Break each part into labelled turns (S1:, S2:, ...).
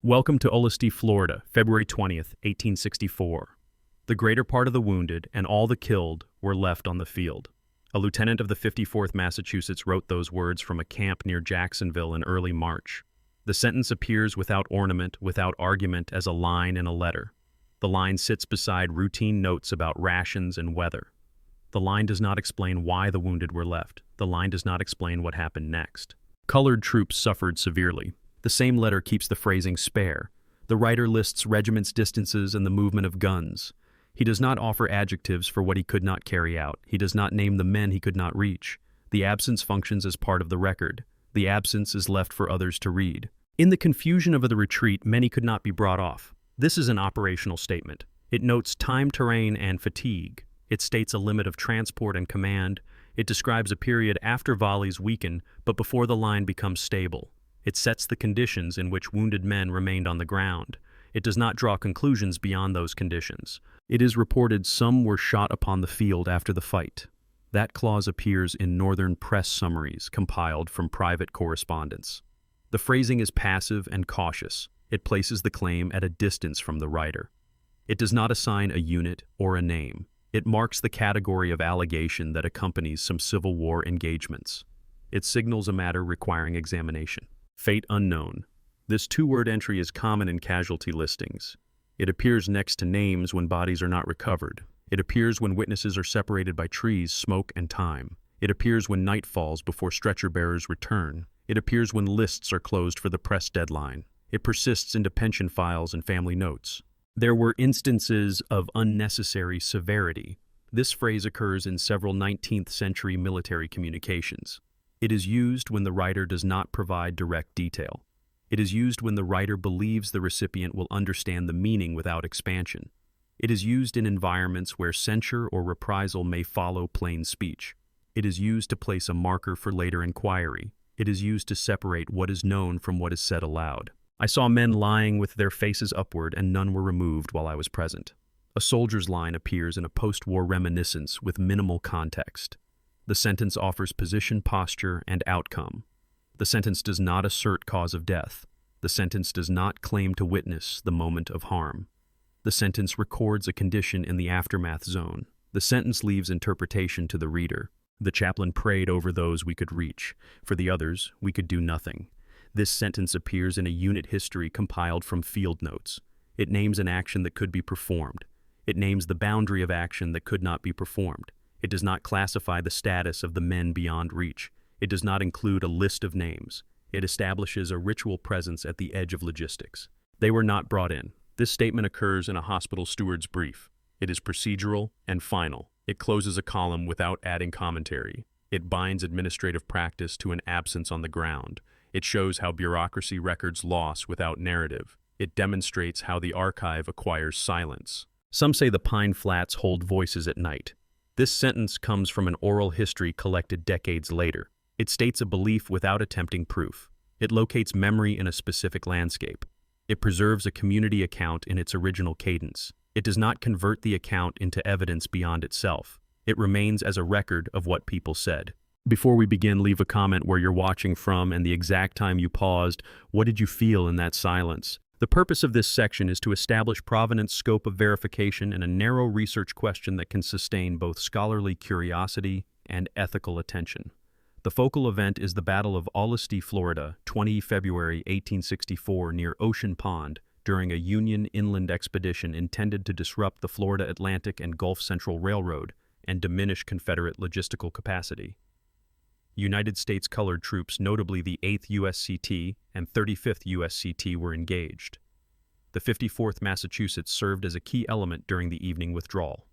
S1: Welcome to Olustee, Florida, February 20th, 1864. The greater part of the wounded and all the killed were left on the field. A lieutenant of the 54th Massachusetts wrote those words from a camp near Jacksonville in early March. The sentence appears without ornament, without argument, as a line in a letter. The line sits beside routine notes about rations and weather. The line does not explain why the wounded were left. The line does not explain what happened next. Colored troops suffered severely. The same letter keeps the phrasing spare. The writer lists regiments' distances and the movement of guns. He does not offer adjectives for what he could not carry out. He does not name the men he could not reach. The absence functions as part of the record. The absence is left for others to read. In the confusion of the retreat, many could not be brought off. This is an operational statement. It notes time, terrain, and fatigue. It states a limit of transport and command. It describes a period after volleys weaken, but before the line becomes stable. It sets the conditions in which wounded men remained on the ground. It does not draw conclusions beyond those conditions. It is reported some were shot upon the field after the fight. That clause appears in Northern press summaries compiled from private correspondence. The phrasing is passive and cautious. It places the claim at a distance from the writer. It does not assign a unit or a name. It marks the category of allegation that accompanies some Civil War engagements. It signals a matter requiring examination. Fate unknown. This two-word entry is common in casualty listings. It appears next to names when bodies are not recovered. It appears when witnesses are separated by trees, smoke, and time. It appears when night falls before stretcher-bearers return. It appears when lists are closed for the press deadline. It persists into pension files and family notes. There were instances of unnecessary severity. This phrase occurs in several 19th century military communications. It is used when the writer does not provide direct detail. It is used when the writer believes the recipient will understand the meaning without expansion. It is used in environments where censure or reprisal may follow plain speech. It is used to place a marker for later inquiry. It is used to separate what is known from what is said aloud. I saw men lying with their faces upward, and none were removed while I was present. A soldier's line appears in a post-war reminiscence with minimal context. The sentence offers position, posture, and outcome. The sentence does not assert cause of death. The sentence does not claim to witness the moment of harm. The sentence records a condition in the aftermath zone. The sentence leaves interpretation to the reader. The chaplain prayed over those we could reach. For the others, we could do nothing. This sentence appears in a unit history compiled from field notes. It names an action that could be performed. It names the boundary of action that could not be performed. It does not classify the status of the men beyond reach. It does not include a list of names. It establishes a ritual presence at the edge of logistics. They were not brought in. This statement occurs in a hospital steward's brief. It is procedural and final. It closes a column without adding commentary. It binds administrative practice to an absence on the ground. It shows how bureaucracy records loss without narrative. It demonstrates how the archive acquires silence. Some say the Pine Flats hold voices at night. This sentence comes from an oral history collected decades later. It states a belief without attempting proof. It locates memory in a specific landscape. It preserves a community account in its original cadence. It does not convert the account into evidence beyond itself. It remains as a record of what people said. Before we begin, leave a comment where you're watching from and the exact time you paused. What did you feel in that silence? The purpose of this section is to establish provenance, scope of verification, and a narrow research question that can sustain both scholarly curiosity and ethical attention. The focal event is the Battle of Olustee, Florida, 20 February 1864 near Ocean Pond during a Union inland expedition intended to disrupt the Florida Atlantic and Gulf Central Railroad and diminish Confederate logistical capacity. United States colored troops, notably the 8th USCT and 35th USCT, were engaged. The 54th Massachusetts served as a key element during the evening withdrawal.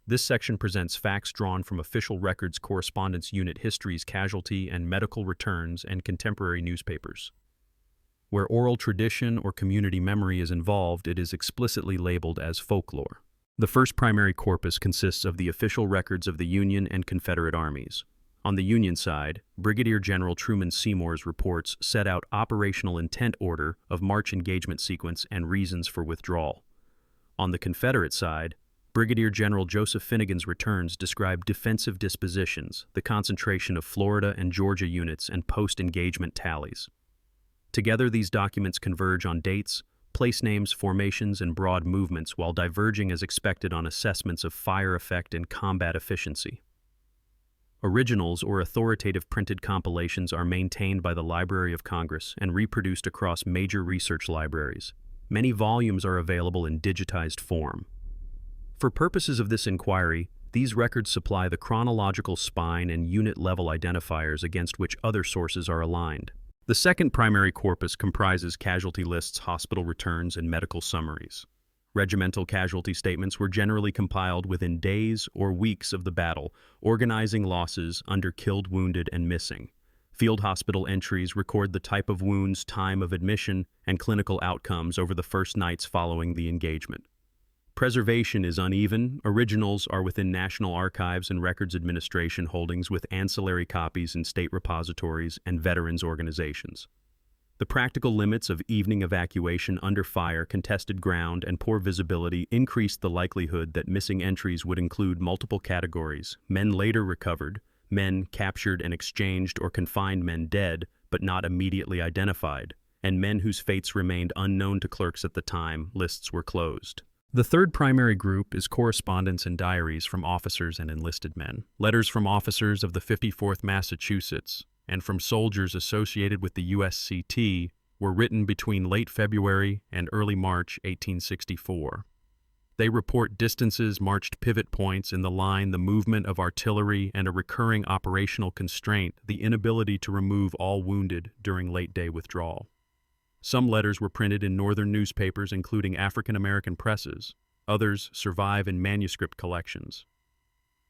S1: This section presents facts drawn from official records, correspondence unit histories, casualty and medical returns, and contemporary newspapers. Where oral tradition or community memory is involved, it is explicitly labeled as folklore. The first primary corpus consists of the official records of the Union and Confederate armies. On the Union side, Brigadier General Truman Seymour's reports set out operational intent order of march engagement sequence and reasons for withdrawal. On the Confederate side, Brigadier General Joseph Finnegan's returns describe defensive dispositions, the concentration of Florida and Georgia units, and post-engagement tallies. Together, these documents converge on dates, place names, formations, and broad movements, while diverging as expected on assessments of fire effect and combat efficiency. Originals or authoritative printed compilations are maintained by the Library of Congress and reproduced across major research libraries. Many volumes are available in digitized form. For purposes of this inquiry, these records supply the chronological spine and unit-level identifiers against which other sources are aligned. The second primary corpus comprises casualty lists, hospital returns, and medical summaries. Regimental casualty statements were generally compiled within days or weeks of the battle, organizing losses under killed, wounded, and missing. Field hospital entries record the type of wounds, time of admission, and clinical outcomes over the first nights following the engagement. Preservation is uneven. Originals are within National Archives and Records Administration holdings, with ancillary copies in state repositories and veterans organizations. The practical limits of evening evacuation under fire, contested ground, and poor visibility increased the likelihood that missing entries would include multiple categories: men later recovered, men captured and exchanged or confined, men dead but not immediately identified, and men whose fates remained unknown to clerks at the time lists were closed. The third primary group is correspondence and diaries from officers and enlisted men. Letters from officers of the 54th Massachusetts and from soldiers associated with the USCT were written between late February and early March 1864. They report distances marched, pivot points in the line, the movement of artillery, and a recurring operational constraint, the inability to remove all wounded during late-day withdrawal. Some letters were printed in northern newspapers, including African American presses. Others survive in manuscript collections.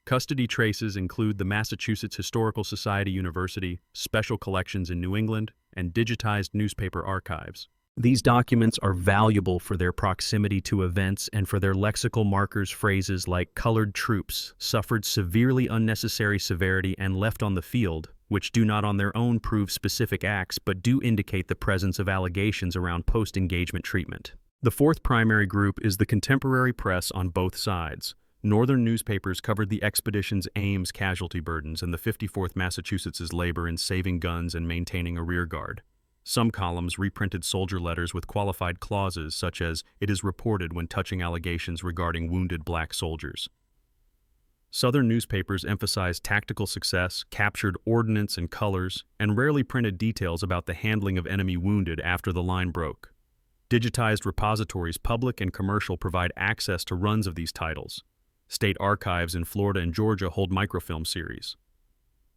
S1: Custody traces include the Massachusetts Historical Society University, special collections in New England, and digitized newspaper archives. These documents are valuable for their proximity to events and for their lexical markers. Phrases like "colored troops," "suffered severely unnecessary severity," and "left on the field," which do not on their own prove specific acts but do indicate the presence of allegations around post-engagement treatment. The fourth primary group is the contemporary press on both sides. Northern newspapers covered the expedition's Ames casualty burdens and the 54th Massachusetts' labor in saving guns and maintaining a rear guard. Some columns reprinted soldier letters with qualified clauses such as "it is reported" when touching allegations regarding wounded black soldiers. Southern newspapers emphasized tactical success, captured ordnance and colors, and rarely printed details about the handling of enemy wounded after the line broke. Digitized repositories, public and commercial, provide access to runs of these titles. State archives in Florida and Georgia hold microfilm series.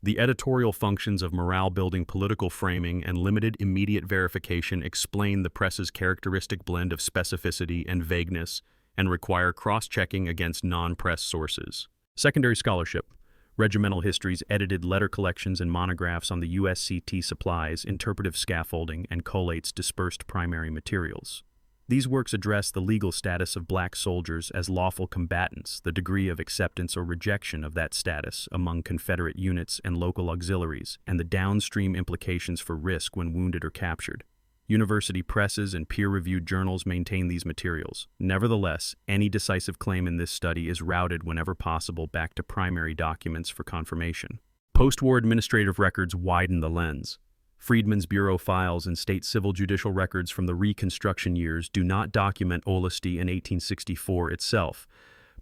S1: The editorial functions of morale-building, political framing, and limited immediate verification explain the press's characteristic blend of specificity and vagueness and require cross-checking against non-press sources. Secondary scholarship. Regimental histories, edited letter collections, and monographs on the USCT supplies, interpretive scaffolding, and collates dispersed primary materials. These works address the legal status of black soldiers as lawful combatants, the degree of acceptance or rejection of that status among Confederate units and local auxiliaries, and the downstream implications for risk when wounded or captured. University presses and peer-reviewed journals maintain these materials. Nevertheless, any decisive claim in this study is routed whenever possible back to primary documents for confirmation. Post-war administrative records widen the lens. Freedmen's Bureau files and state civil judicial records from the Reconstruction years do not document Olustee in 1864 itself,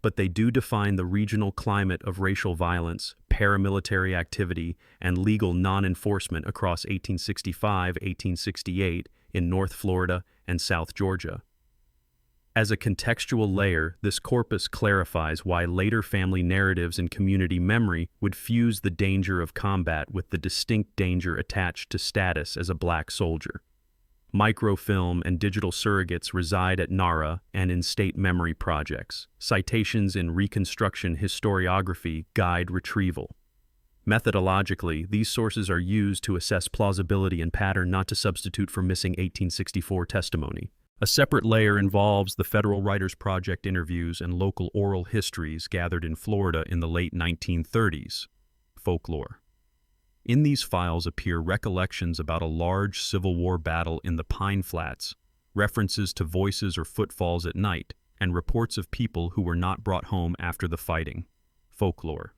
S1: but they do define the regional climate of racial violence, paramilitary activity, and legal non-enforcement across 1865-1868 in North Florida and South Georgia. As a contextual layer, this corpus clarifies why later family narratives and community memory would fuse the danger of combat with the distinct danger attached to status as a black soldier. Microfilm and digital surrogates reside at NARA and in state memory projects. Citations in Reconstruction historiography guide retrieval. Methodologically, these sources are used to assess plausibility and pattern, not to substitute for missing 1864 testimony. A separate layer involves the Federal Writers Project interviews and local oral histories gathered in Florida in the late 1930s. Folklore. In these files appear recollections about a large Civil War battle in the Pine Flats, references to voices or footfalls at night, and reports of people who were not brought home after the fighting. Folklore.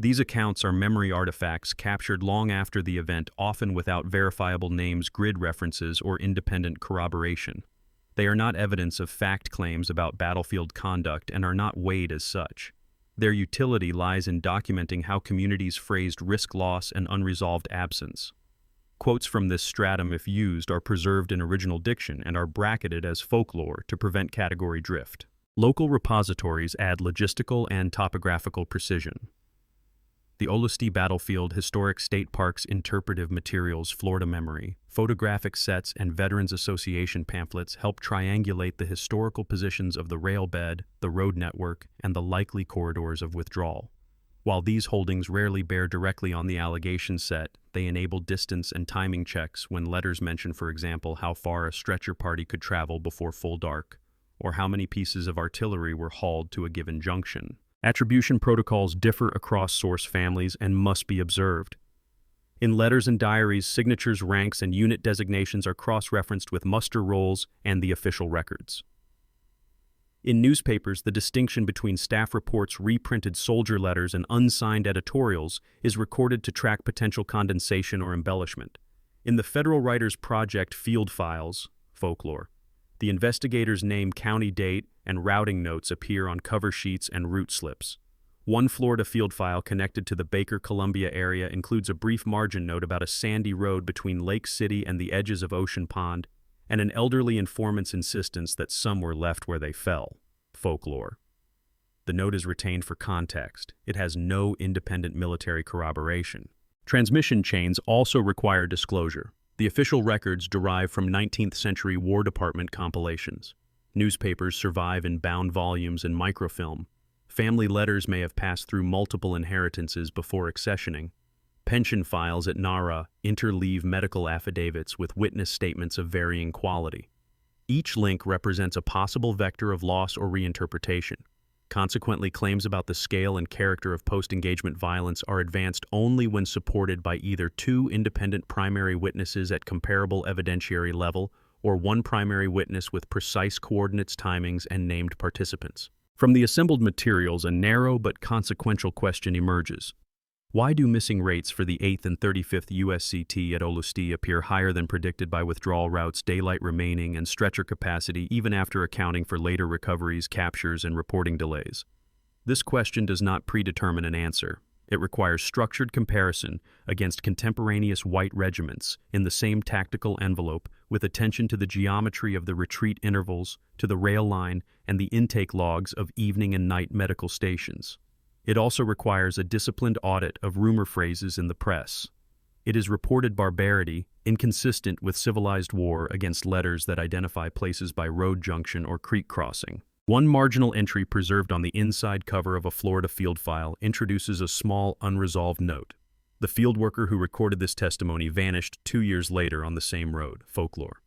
S1: These accounts are memory artifacts captured long after the event, often without verifiable names, grid references, or independent corroboration. They are not evidence of fact claims about battlefield conduct and are not weighed as such. Their utility lies in documenting how communities phrased risk loss and unresolved absence. Quotes from this stratum, if used, are preserved in original diction and are bracketed as folklore to prevent category drift. Local repositories add logistical and topographical precision. The Olustee Battlefield Historic State Parks Interpretive Materials Florida Memory, photographic sets, and Veterans Association pamphlets help triangulate the historical positions of the rail bed, the road network, and the likely corridors of withdrawal. While these holdings rarely bear directly on the allegation set, they enable distance and timing checks when letters mention, for example, how far a stretcher party could travel before full dark, or how many pieces of artillery were hauled to a given junction. Attribution protocols differ across source families and must be observed. In letters and diaries, signatures, ranks, and unit designations are cross-referenced with muster rolls and the official records. In newspapers, the distinction between staff reports, reprinted soldier letters, and unsigned editorials is recorded to track potential condensation or embellishment. In the Federal Writers Project field files, folklore, the investigator's name, county date, and routing notes appear on cover sheets and route slips. One Florida field file connected to the Baker-Columbia area includes a brief margin note about a sandy road between Lake City and the edges of Ocean Pond, and an elderly informant's insistence that some were left where they fell. Folklore. The note is retained for context. It has no independent military corroboration. Transmission chains also require disclosure. The official records derive from 19th century War Department compilations. Newspapers survive in bound volumes and microfilm. Family letters may have passed through multiple inheritances before accessioning. Pension files at NARA interleave medical affidavits with witness statements of varying quality. Each link represents a possible vector of loss or reinterpretation. Consequently, claims about the scale and character of post-engagement violence are advanced only when supported by either two independent primary witnesses at comparable evidentiary level or one primary witness with precise coordinates, timings, and named participants. From the assembled materials, a narrow but consequential question emerges. Why do missing rates for the 8th and 35th USCT at Olustee appear higher than predicted by withdrawal routes, daylight remaining, and stretcher capacity, even after accounting for later recoveries, captures, and reporting delays? This question does not predetermine an answer. It requires structured comparison against contemporaneous white regiments in the same tactical envelope, with attention to the geometry of the retreat intervals, to the rail line, and the intake logs of evening and night medical stations. It also requires a disciplined audit of rumor phrases in the press. It is reported barbarity, inconsistent with civilized war, against letters that identify places by road junction or creek crossing. One marginal entry preserved on the inside cover of a Florida field file introduces a small, unresolved note. The field worker who recorded this testimony vanished 2 years later on the same road. Folklore.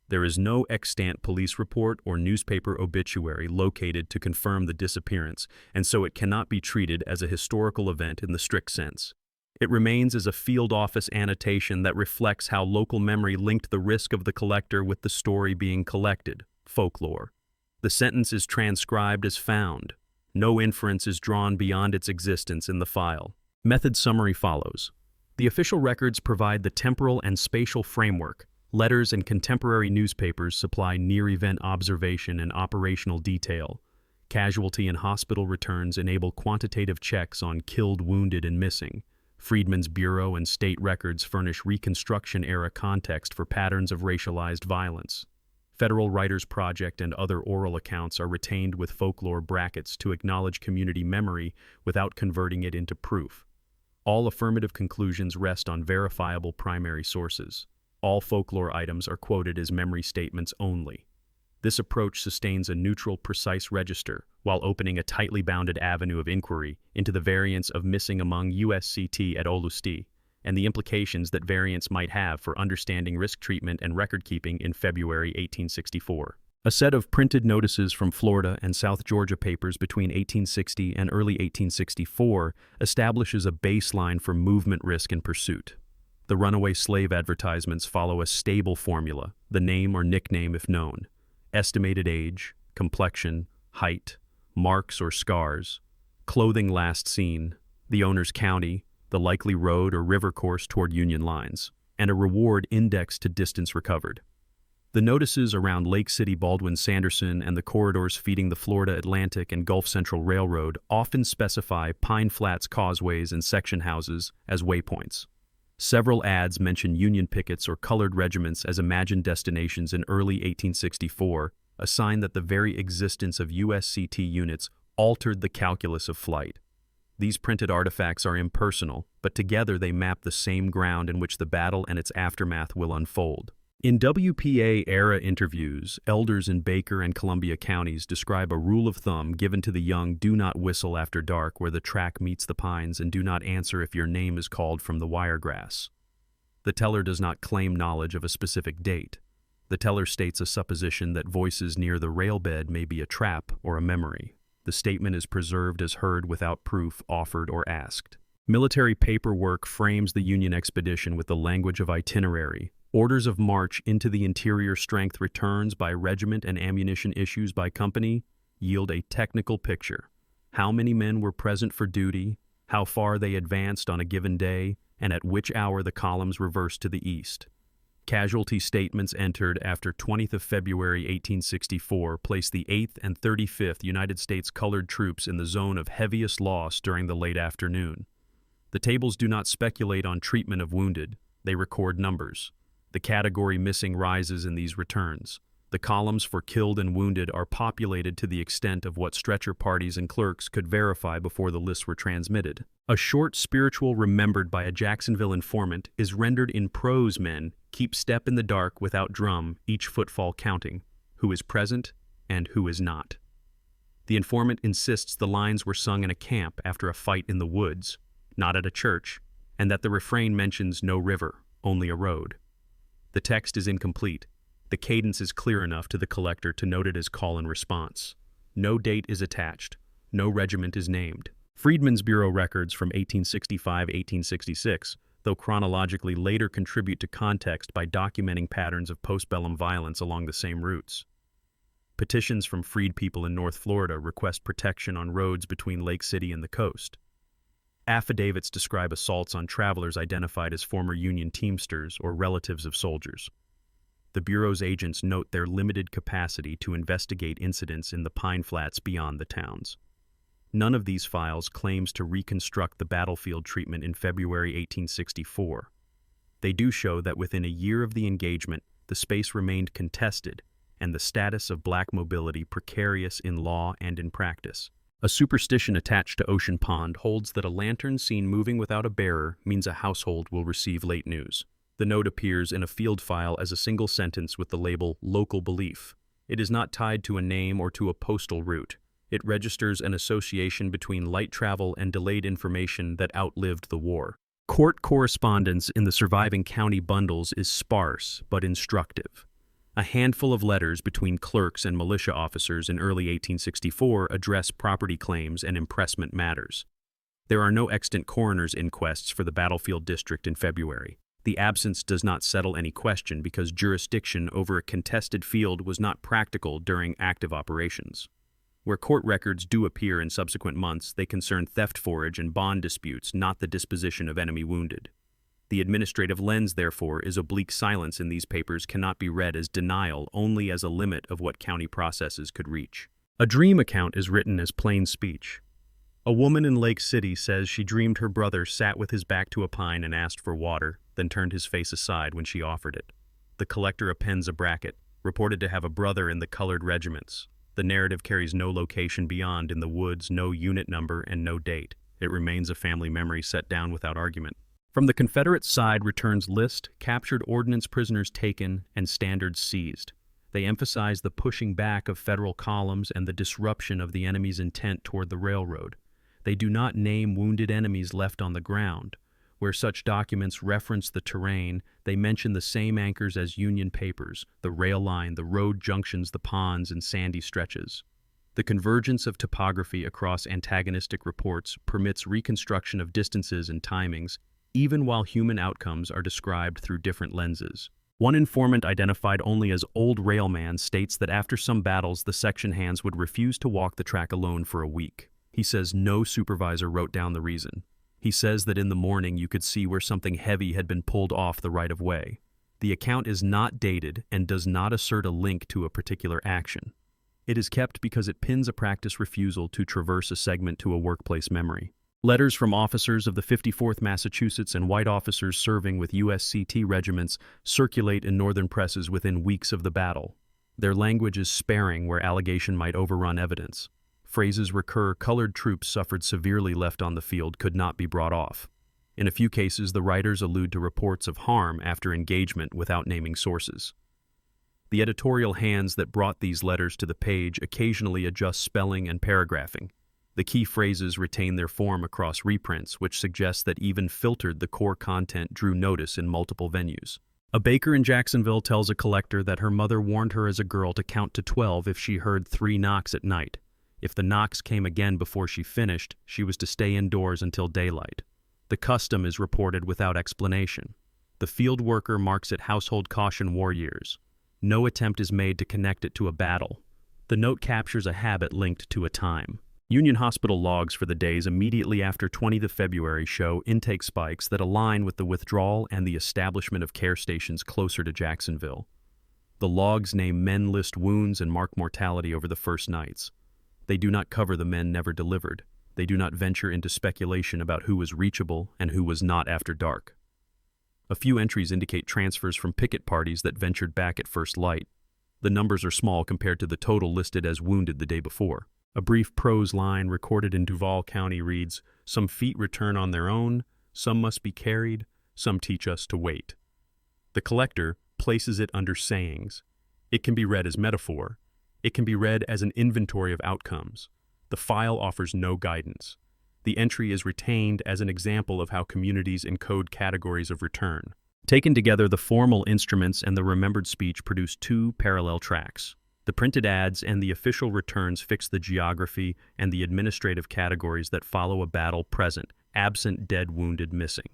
S1: There is no extant police report or newspaper obituary located to confirm the disappearance, and so it cannot be treated as a historical event in the strict sense. It remains as a field office annotation that reflects how local memory linked the risk of the collector with the story being collected. Folklore. The sentence is transcribed as found. No inference is drawn beyond its existence in the file. Method summary follows. The official records provide the temporal and spatial framework. Letters and contemporary newspapers supply near-event observation and operational detail. Casualty and hospital returns enable quantitative checks on killed, wounded, and missing. Freedmen's Bureau and state records furnish Reconstruction-era context for patterns of racialized violence. Federal Writers Project and other oral accounts are retained with folklore brackets to acknowledge community memory without converting it into proof. All affirmative conclusions rest on verifiable primary sources. All folklore items are quoted as memory statements only. This approach sustains a neutral, precise register while opening a tightly bounded avenue of inquiry into the variance of missing among USCT at Olustee and the implications that variance might have for understanding risk treatment and record-keeping in February 1864. A set of printed notices from Florida and South Georgia papers between 1860 and early 1864 establishes a baseline for movement risk and pursuit. The runaway slave advertisements follow a stable formula, the name or nickname if known, estimated age, complexion, height, marks or scars, clothing last seen. the owner's county, the likely road or river course toward Union lines, and a reward indexed to distance recovered. The notices around Lake City Baldwin-Sanderson and the corridors feeding the Florida Atlantic and Gulf Central Railroad often specify Pine Flats causeways and section houses as waypoints. Several ads mention Union pickets or colored regiments as imagined destinations in early 1864, a sign that the very existence of USCT units altered the calculus of flight. These printed artifacts are impersonal, but together they map the same ground in which the battle and its aftermath will unfold. In WPA-era interviews, elders in Baker and Columbia counties describe a rule of thumb given to the young: do not whistle after dark where the track meets the pines, and do not answer if your name is called from the wiregrass. The teller does not claim knowledge of a specific date. The teller states a supposition that voices near the railbed may be a trap or a memory. The statement is preserved as heard without proof offered or asked. Military paperwork frames the Union expedition with the language of itinerary. Orders of march into the interior, strength returns by regiment, and ammunition issues by company yield a technical picture. How many men were present for duty, how far they advanced on a given day, and at which hour the columns reversed to the east. Casualty statements entered after 20th of February 1864 place the 8th and 35th United States Colored Troops in the zone of heaviest loss during the late afternoon. The tables do not speculate on treatment of wounded, they record numbers. The category missing rises in these returns. The columns for killed and wounded are populated to the extent of what stretcher parties and clerks could verify before the lists were transmitted. A short spiritual remembered by a Jacksonville informant is rendered in prose: men keep step in the dark without drum, each footfall counting, who is present and who is not. The informant insists the lines were sung in a camp after a fight in the woods, not at a church, and that the refrain mentions no river, only a road. The text is incomplete. The cadence is clear enough to the collector to note it as call and response. No date is attached. No regiment is named. Freedmen's Bureau records from 1865-1866, though chronologically later, contribute to context by documenting patterns of postbellum violence along the same routes. Petitions from freed people in North Florida request protection on roads between Lake City and the coast. Affidavits describe assaults on travelers identified as former Union Teamsters or relatives of soldiers. The Bureau's agents note their limited capacity to investigate incidents in the Pine Flats beyond the towns. None of these files claims to reconstruct the battlefield treatment in February 1864. They do show that within a year of the engagement, the space remained contested and the status of black mobility precarious in law and in practice. A superstition attached to Ocean Pond holds that a lantern seen moving without a bearer means a household will receive late news. The note appears in a field file as a single sentence with the label "local belief." It is not tied to a name or to a postal route. It registers an association between light travel and delayed information that outlived the war. Court correspondence in the surviving county bundles is sparse but instructive. A handful of letters between clerks and militia officers in early 1864 address property claims and impressment matters. There are no extant coroner's inquests for the battlefield district in February. The absence does not settle any question because jurisdiction over a contested field was not practical during active operations. Where court records do appear in subsequent months, they concern theft forage and bond disputes, not the disposition of enemy wounded. The administrative lens, therefore, is oblique silence in these papers cannot be read as denial, only as a limit of what county processes could reach. A dream account is written as plain speech. A woman in Lake City says she dreamed her brother sat with his back to a pine and asked for water, then turned his face aside when she offered it. The collector appends a bracket, reported to have a brother in the colored regiments. The narrative carries no location beyond in the woods, no unit number, and no date. It remains a family memory set down without argument. From the Confederate side returns list, captured ordnance prisoners taken, and standards seized. They emphasize the pushing back of Federal columns and the disruption of the enemy's intent toward the railroad. They do not name wounded enemies left on the ground. Where such documents reference the terrain, they mention the same anchors as Union papers, the rail line, the road junctions, the ponds, and sandy stretches. The convergence of topography across antagonistic reports permits reconstruction of distances and timings, even while human outcomes are described through different lenses. One informant, identified only as Old Railman, states that after some battles, the section hands would refuse to walk the track alone for a week. He says no supervisor wrote down the reason. He says that in the morning you could see where something heavy had been pulled off the right-of-way. The account is not dated and does not assert a link to a particular action. It is kept because it pins a practice refusal to traverse a segment to a workplace memory. Letters from officers of the 54th Massachusetts and white officers serving with USCT regiments circulate in northern presses within weeks of the battle. Their language is sparing where allegation might overrun evidence. Phrases recur: colored troops suffered severely left on the field, could not be brought off. In a few cases, the writers allude to reports of harm after engagement without naming sources. The editorial hands that brought these letters to the page occasionally adjust spelling and paragraphing. The key phrases retain their form across reprints, which suggests that even filtered, the core content drew notice in multiple venues. A baker in Jacksonville tells a collector that her mother warned her as a girl to count to 12 if she heard 3 knocks at night. If the knocks came again before she finished, she was to stay indoors until daylight. The custom is reported without explanation. The field worker marks it household caution war years. No attempt is made to connect it to a battle. The note captures a habit linked to a time. Union Hospital logs for the days immediately after 20th of February show intake spikes that align with the withdrawal and the establishment of care stations closer to Jacksonville. The logs name men, list wounds, and mark mortality over the first nights. They do not cover the men never delivered. They do not venture into speculation about who was reachable and who was not after dark. A few entries indicate transfers from picket parties that ventured back at first light. The numbers are small compared to the total listed as wounded the day before. A brief prose line recorded in Duval County reads, "Some feet return on their own, some must be carried, some teach us to wait." The collector places it under sayings. It can be read as metaphor. It can be read as an inventory of outcomes. The file offers no guidance. The entry is retained as an example of how communities encode categories of return. Taken together, the formal instruments and the remembered speech produce 2 parallel tracks. The printed ads and the official returns fix the geography and the administrative categories that follow a battle present, absent, dead, wounded, missing.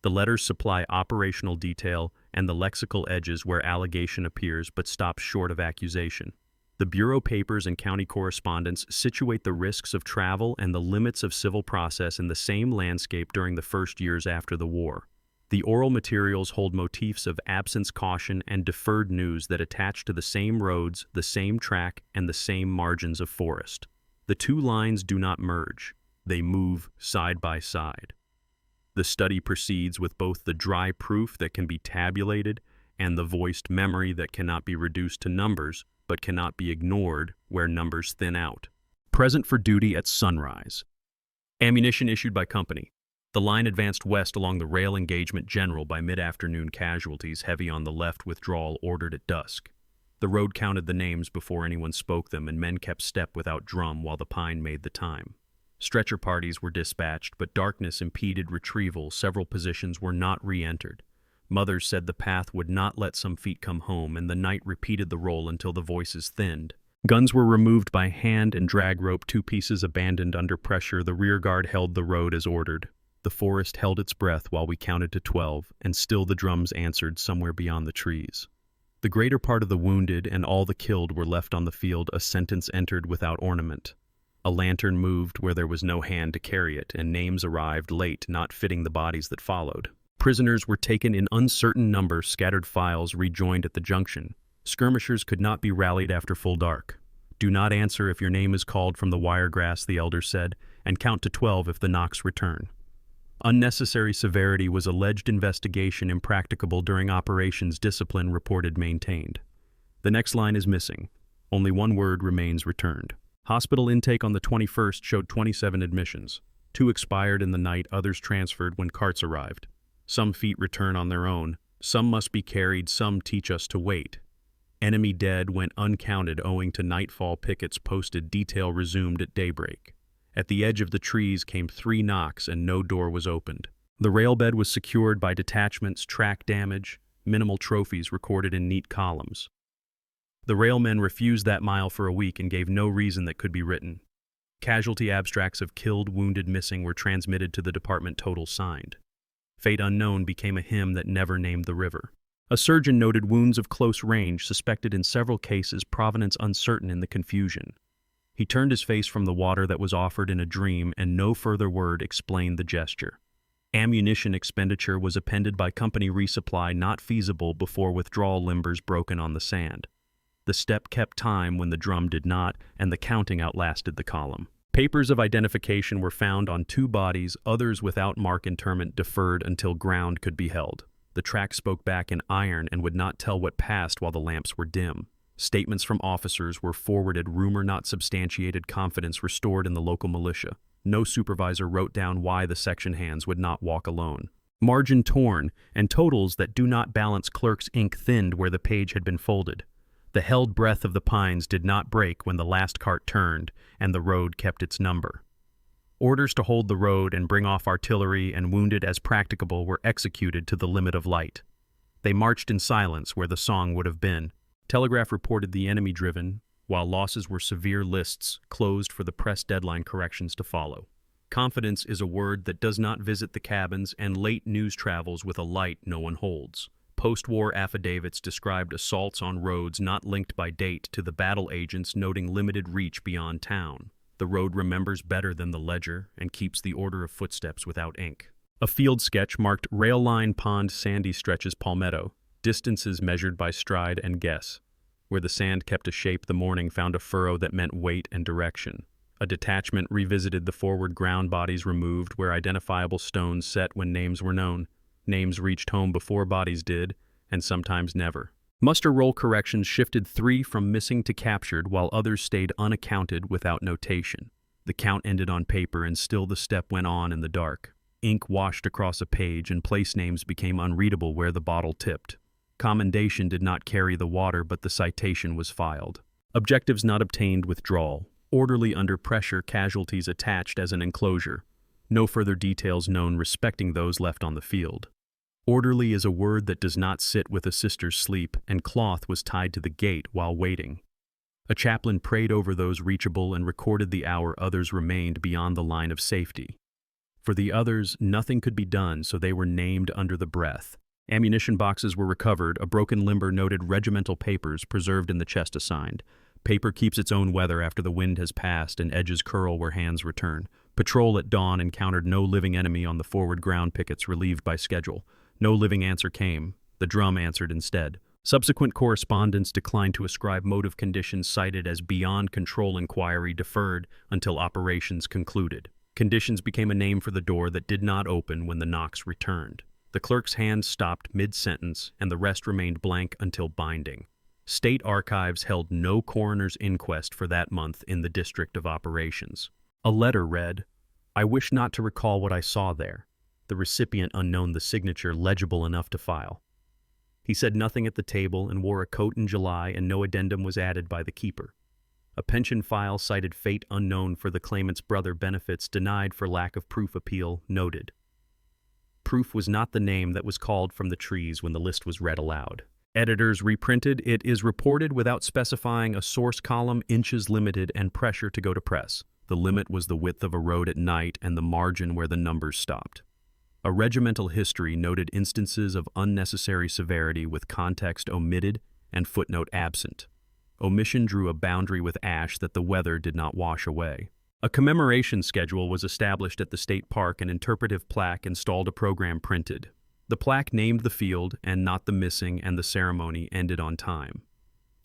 S1: The letters supply operational detail and the lexical edges where allegation appears but stops short of accusation. The bureau papers and county correspondence situate the risks of travel and the limits of civil process in the same landscape during the first years after the war. The oral materials hold motifs of absence, caution, and deferred news that attach to the same roads, the same track, and the same margins of forest. The 2 lines do not merge. They move side by side. The study proceeds with both the dry proof that can be tabulated and the voiced memory that cannot be reduced to numbers, but cannot be ignored where numbers thin out. Present for duty at sunrise. Ammunition issued by company. The line advanced west along the rail engagement general by mid-afternoon. Casualties heavy on the left, withdrawal ordered at dusk. The road counted the names before anyone spoke them, and men kept step without drum while the pine made the time. Stretcher parties were dispatched, but darkness impeded retrieval. Several positions were not re-entered. Mothers said the path would not let some feet come home, and the night repeated the roll until the voices thinned. Guns were removed by hand and drag rope, 2 pieces abandoned under pressure. The rear guard held the road as ordered. The forest held its breath while we counted to 12, and still the drums answered somewhere beyond the trees. The greater part of the wounded and all the killed were left on the field. A sentence entered without ornament. A lantern moved where there was no hand to carry it, and names arrived late, not fitting the bodies that followed. Prisoners were taken in uncertain numbers. Scattered files rejoined at the junction. Skirmishers could not be rallied after full dark. "Do not answer if your name is called from the wiregrass," the elder said, "and count to 12 if the knocks return." Unnecessary severity was alleged. Investigation impracticable during operations. Discipline reported maintained. The next line is missing. Only 1 word remains: returned. Hospital intake on the 21st showed 27 admissions. 2 expired in the night, others transferred when carts arrived. Some feet return on their own. Some must be carried, some teach us to wait. Enemy dead went uncounted owing to nightfall. Pickets posted. Detail resumed at daybreak. At the edge of the trees came 3 knocks and no door was opened. The rail bed was secured by detachments. Track damage, minimal trophies recorded in neat columns. The railmen refused that mile for a week and gave no reason that could be written. Casualty abstracts of killed, wounded, missing were transmitted to the department. Total signed. Fate unknown became a hymn that never named the river. A surgeon noted wounds of close range, suspected in several cases, provenance uncertain in the confusion. He turned his face from the water that was offered in a dream, and no further word explained the gesture. Ammunition expenditure was appended by company resupply not feasible before withdrawal limbers broken on the sand. The step kept time when the drum did not, and the counting outlasted the column. Papers of identification were found on 2 bodies, others without mark interment deferred until ground could be held. The track spoke back in iron and would not tell what passed while the lamps were dim. Statements from officers were forwarded, rumor not substantiated, confidence restored in the local militia. No supervisor wrote down why the section hands would not walk alone. Margin torn, and totals that do not balance clerk's ink thinned where the page had been folded. The held breath of the pines did not break when the last cart turned, and the road kept its number. Orders to hold the road and bring off artillery and wounded as practicable were executed to the limit of light. They marched in silence where the song would have been. Telegraph reported the enemy driven, while losses were severe. Lists closed for the press deadline corrections to follow. Confidence is a word that does not visit the cabins, and late news travels with a light no one holds. Post-war affidavits described assaults on roads not linked by date to the battle agents, noting limited reach beyond town. The road remembers better than the ledger and keeps the order of footsteps without ink. A field sketch marked rail line pond sandy stretches palmetto, distances measured by stride and guess. Where the sand kept a shape, the morning found a furrow that meant weight and direction. A detachment revisited the forward ground bodies removed where identifiable stones set when names were known. Names reached home before bodies did, and sometimes never. Muster roll corrections shifted 3 from missing to captured, while others stayed unaccounted without notation. The count ended on paper, and still the step went on in the dark. Ink washed across a page, and place names became unreadable where the bottle tipped. Commendation did not carry the water, but the citation was filed. Objectives not obtained, withdrawal. Orderly under pressure, casualties attached as an enclosure. No further details known respecting those left on the field. Orderly is a word that does not sit with a sister's sleep, and cloth was tied to the gate while waiting. A chaplain prayed over those reachable and recorded the hour others remained beyond the line of safety. For the others, nothing could be done, so they were named under the breath. Ammunition boxes were recovered, a broken limber noted regimental papers preserved in the chest assigned. Paper keeps its own weather after the wind has passed and edges curl where hands return. Patrol at dawn encountered no living enemy on the forward ground pickets relieved by schedule. No living answer came. The drum answered instead. Subsequent correspondence declined to ascribe motive conditions cited as beyond control. Inquiry deferred until operations concluded. Conditions became a name for the door that did not open when the knocks returned. The clerk's hand stopped mid-sentence, and the rest remained blank until binding. State archives held no coroner's inquest for that month in the district of operations. A letter read, "I wish not to recall what I saw there." The recipient unknown, the signature legible enough to file. He said nothing at the table and wore a coat in July, and no addendum was added by the keeper. A pension file cited fate unknown for the claimant's brother, benefits denied for lack of proof, appeal noted. Proof was not the name that was called from the trees when the list was read aloud. Editors reprinted, "It is reported," without specifying a source column, inches limited, and pressure to go to press. The limit was the width of a road at night and the margin where the numbers stopped. A regimental history noted instances of unnecessary severity with context omitted and footnote absent. Omission drew a boundary with ash that the weather did not wash away. A commemoration schedule was established at the state park, an interpretive plaque installed, a program printed. The plaque named the field and not the missing, and the ceremony ended on time.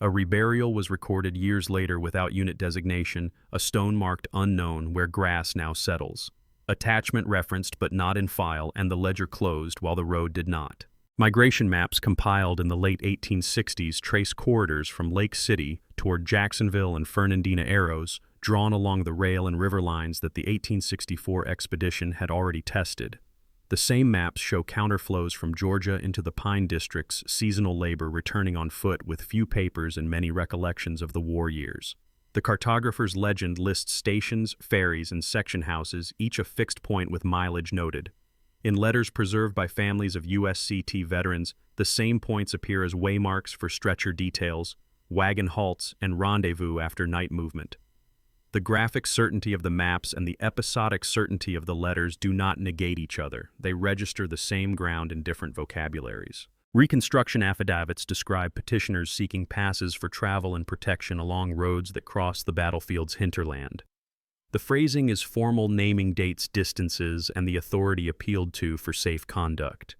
S1: A reburial was recorded years later without unit designation, a stone marked unknown where grass now settles. Attachment referenced but not in file, and the ledger closed while the road did not. Migration maps compiled in the late 1860s trace corridors from Lake City toward Jacksonville and Fernandina Arrows, drawn along the rail and river lines that the 1864 expedition had already tested. The same maps show counterflows from Georgia into the Pine District's seasonal labor returning on foot with few papers and many recollections of the war years. The cartographer's legend lists stations, ferries, and section houses, each a fixed point with mileage noted. In letters preserved by families of USCT veterans, the same points appear as waymarks for stretcher details, wagon halts, and rendezvous after night movement. The graphic certainty of the maps and the episodic certainty of the letters do not negate each other. They register the same ground in different vocabularies. Reconstruction affidavits describe petitioners seeking passes for travel and protection along roads that cross the battlefield's hinterland. The phrasing is formal, naming dates, distances, and the authority appealed to for safe conduct.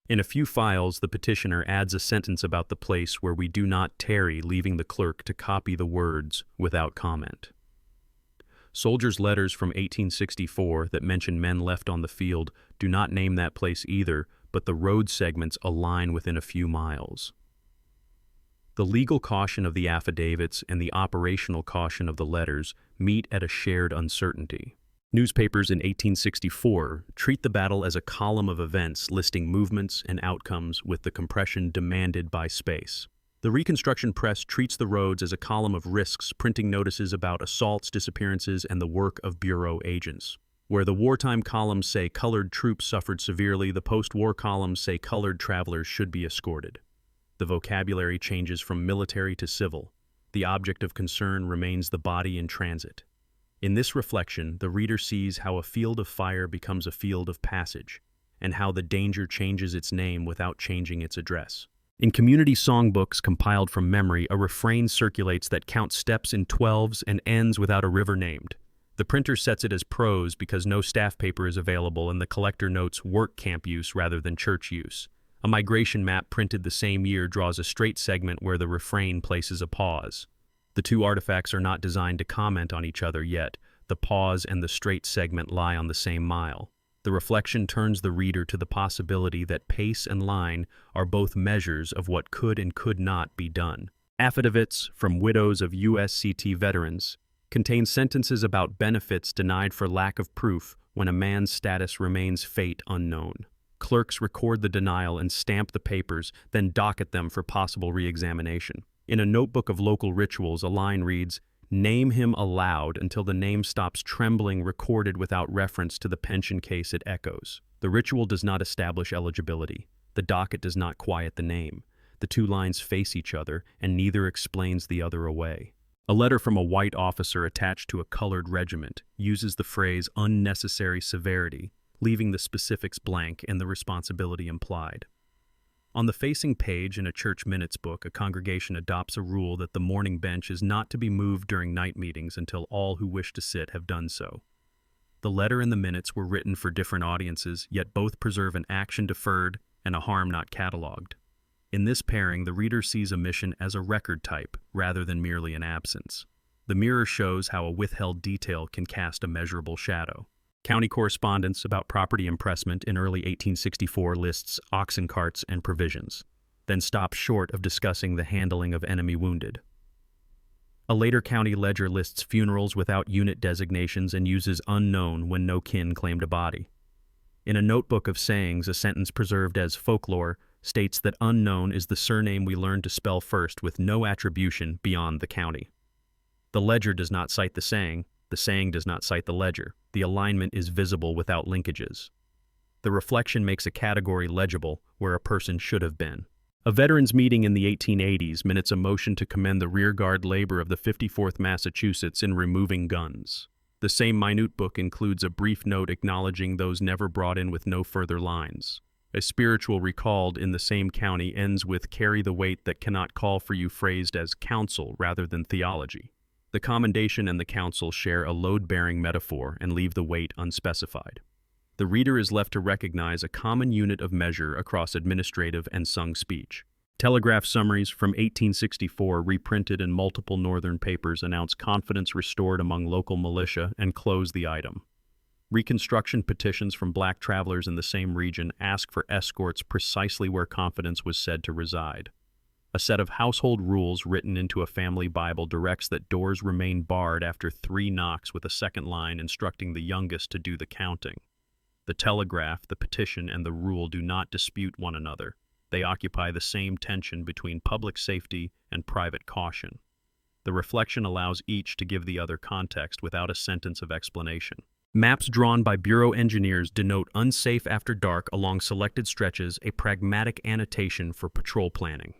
S1: In a few files, the petitioner adds a sentence about the place where we do not tarry, leaving the clerk to copy the words without comment. Soldiers' letters from 1864 that mention men left on the field do not name that place either, but the road segments align within a few miles. The legal caution of the affidavits and the operational caution of the letters meet at a shared uncertainty. Newspapers in 1864 treat the battle as a column of events listing movements and outcomes with the compression demanded by space. The Reconstruction press treats the roads as a column of risks, printing notices about assaults, disappearances, and the work of bureau agents. Where the wartime columns say colored troops suffered severely, the post-war columns say colored travelers should be escorted. The vocabulary changes from military to civil. The object of concern remains the body in transit. In this reflection, the reader sees how a field of fire becomes a field of passage, and how the danger changes its name without changing its address. In community songbooks compiled from memory, a refrain circulates that counts steps in 12s and ends without a river named. The printer sets it as prose because no staff paper is available, and the collector notes work camp use rather than church use. A migration map printed the same year draws a straight segment where the refrain places a pause. The two artifacts are not designed to comment on each other yet. The pause and the straight segment lie on the same mile. The reflection turns the reader to the possibility that pace and line are both measures of what could and could not be done. Affidavits from widows of USCT veterans contain sentences about benefits denied for lack of proof when a man's status remains fate unknown. Clerks record the denial and stamp the papers, then docket them for possible re-examination. In a notebook of local rituals, a line reads, "Name him aloud until the name stops trembling, recorded without reference to the pension case it echoes." The ritual does not establish eligibility. The docket does not quiet the name. The two lines face each other, and neither explains the other away. A letter from a white officer attached to a colored regiment uses the phrase unnecessary severity, leaving the specifics blank and the responsibility implied. On the facing page in a church minutes book, a congregation adopts a rule that the morning bench is not to be moved during night meetings until all who wish to sit have done so. The letter and the minutes were written for different audiences, yet both preserve an action deferred and a harm not catalogued. In this pairing, the reader sees omission as a record type rather than merely an absence. The mirror shows how a withheld detail can cast a measurable shadow. County correspondence about property impressment in early 1864 lists oxen carts and provisions, then stops short of discussing the handling of enemy wounded. A later county ledger lists funerals without unit designations and uses unknown when no kin claimed a body. In a notebook of sayings, a sentence preserved as folklore states that unknown is the surname we learned to spell first with no attribution beyond the county. The ledger does not cite the saying does not cite the ledger. The alignment is visible without linkages. The reflection makes a category legible where a person should have been. A veterans meeting in the 1880s minutes a motion to commend the rearguard labor of the 54th Massachusetts in removing guns. The same minute book includes a brief note acknowledging those never brought in with no further lines. A spiritual recalled in the same county ends with "carry the weight that cannot call for you," phrased as counsel rather than theology. The commendation and the counsel share a load-bearing metaphor and leave the weight unspecified. The reader is left to recognize a common unit of measure across administrative and sung speech. Telegraph summaries from 1864 reprinted in multiple northern papers announce confidence restored among local militia and close the item. Reconstruction petitions from black travelers in the same region ask for escorts precisely where confidence was said to reside. A set of household rules written into a family Bible directs that doors remain barred after 3 knocks, with a second line instructing the youngest to do the counting. The telegraph, the petition, and the rule do not dispute one another. They occupy the same tension between public safety and private caution. The reflection allows each to give the other context without a sentence of explanation. Maps drawn by Bureau engineers denote unsafe after dark along selected stretches, a pragmatic annotation for patrol planning.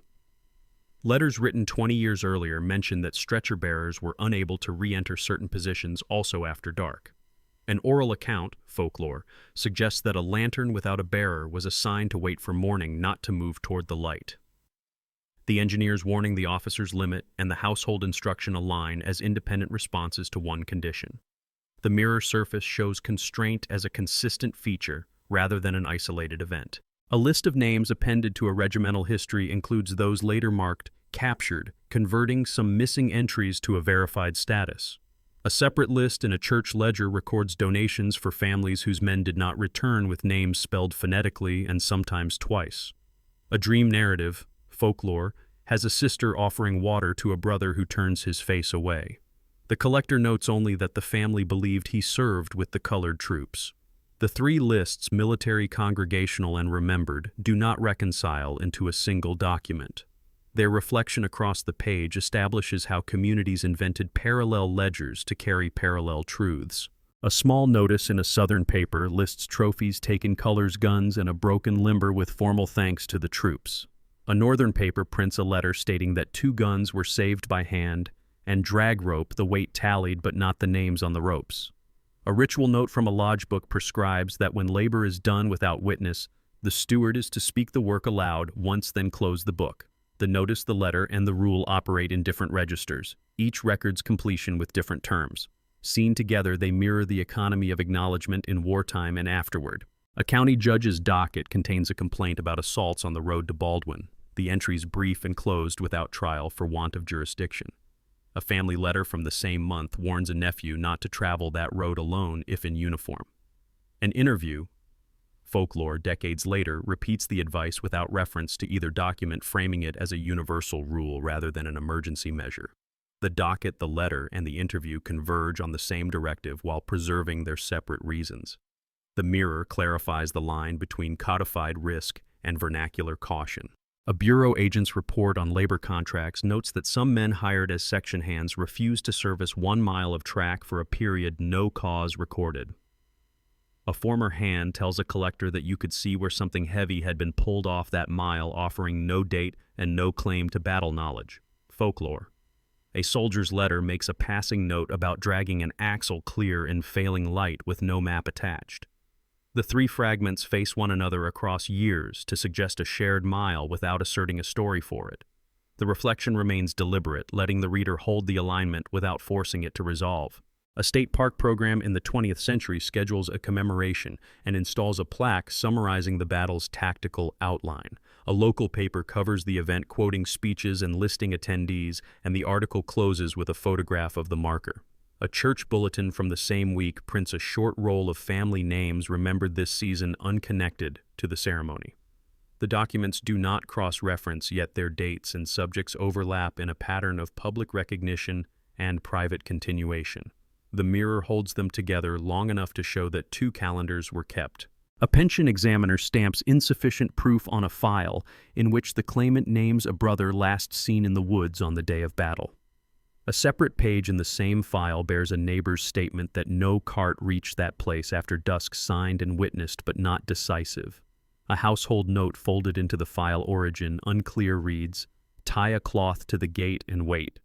S1: Letters written 20 years earlier mention that stretcher bearers were unable to re-enter certain positions also after dark. An oral account, folklore, suggests that a lantern without a bearer was assigned to wait for morning, not to move toward the light. The engineers warning the officer's limit and the household instruction align as independent responses to one condition. The mirror surface shows constraint as a consistent feature rather than an isolated event. A list of names appended to a regimental history includes those later marked captured, converting some missing entries to a verified status. A separate list in a church ledger records donations for families whose men did not return with names spelled phonetically and sometimes twice. A dream narrative, folklore, has a sister offering water to a brother who turns his face away. The collector notes only that the family believed he served with the colored troops. The three lists, military, congregational, and remembered, do not reconcile into a single document. Their reflection across the page establishes how communities invented parallel ledgers to carry parallel truths. A small notice in a Southern paper lists trophies, taken colors, guns, and a broken limber with formal thanks to the troops. A Northern paper prints a letter stating that 2 guns were saved by hand and drag rope, the weight tallied but not the names on the ropes. A ritual note from a lodge book prescribes that when labor is done without witness, the steward is to speak the work aloud once, then close the book. The notice, the letter, and the rule operate in different registers, each record's completion with different terms. Seen together, they mirror the economy of acknowledgement in wartime and afterward. A county judge's docket contains a complaint about assaults on the road to Baldwin. The entries brief and closed without trial for want of jurisdiction. A family letter from the same month warns a nephew not to travel that road alone if in uniform. An interview, folklore, decades later, repeats the advice without reference to either document, framing it as a universal rule rather than an emergency measure. The docket, the letter, and the interview converge on the same directive while preserving their separate reasons. The mirror clarifies the line between codified risk and vernacular caution. A bureau agent's report on labor contracts notes that some men hired as section hands refused to service 1 mile of track for a period no cause recorded. A former hand tells a collector that you could see where something heavy had been pulled off that mile, offering no date and no claim to battle knowledge. Folklore. A soldier's letter makes a passing note about dragging an axle clear in failing light with no map attached. The 3 fragments face one another across years to suggest a shared mile without asserting a story for it. The reflection remains deliberate, letting the reader hold the alignment without forcing it to resolve. A state park program in the 20th century schedules a commemoration and installs a plaque summarizing the battle's tactical outline. A local paper covers the event, quoting speeches and listing attendees, and the article closes with a photograph of the marker. A church bulletin from the same week prints a short roll of family names remembered this season unconnected to the ceremony. The documents do not cross-reference, yet their dates and subjects overlap in a pattern of public recognition and private continuation. The mirror holds them together long enough to show that 2 calendars were kept. A pension examiner stamps insufficient proof on a file in which the claimant names a brother last seen in the woods on the day of battle. A separate page in the same file bears a neighbor's statement that no cart reached that place after dusk, signed and witnessed but not decisive. A household note folded into the file origin, unclear, reads, "Tie a cloth to the gate and wait."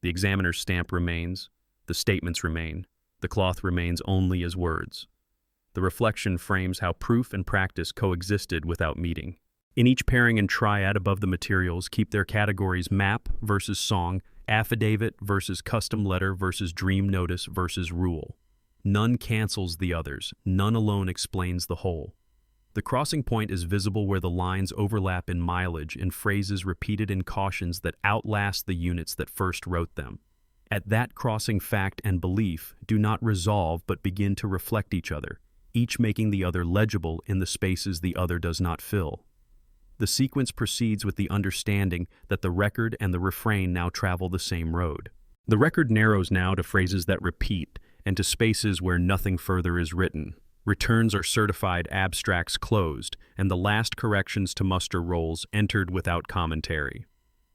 S1: The examiner's stamp remains. The statements remain. The cloth remains only as words. The reflection frames how proof and practice coexisted without meeting. In each pairing and triad above the materials keep their categories: map versus song, affidavit versus custom letter versus dream notice versus rule. None cancels the others. None alone explains the whole. The crossing point is visible where the lines overlap in mileage, in phrases repeated in cautions that outlast the units that first wrote them. At that crossing, fact and belief do not resolve but begin to reflect each other, each making the other legible in the spaces the other does not fill. The sequence proceeds with the understanding that the record and the refrain now travel the same road. The record narrows now to phrases that repeat and to spaces where nothing further is written. Returns are certified, abstracts closed, and the last corrections to muster rolls entered without commentary.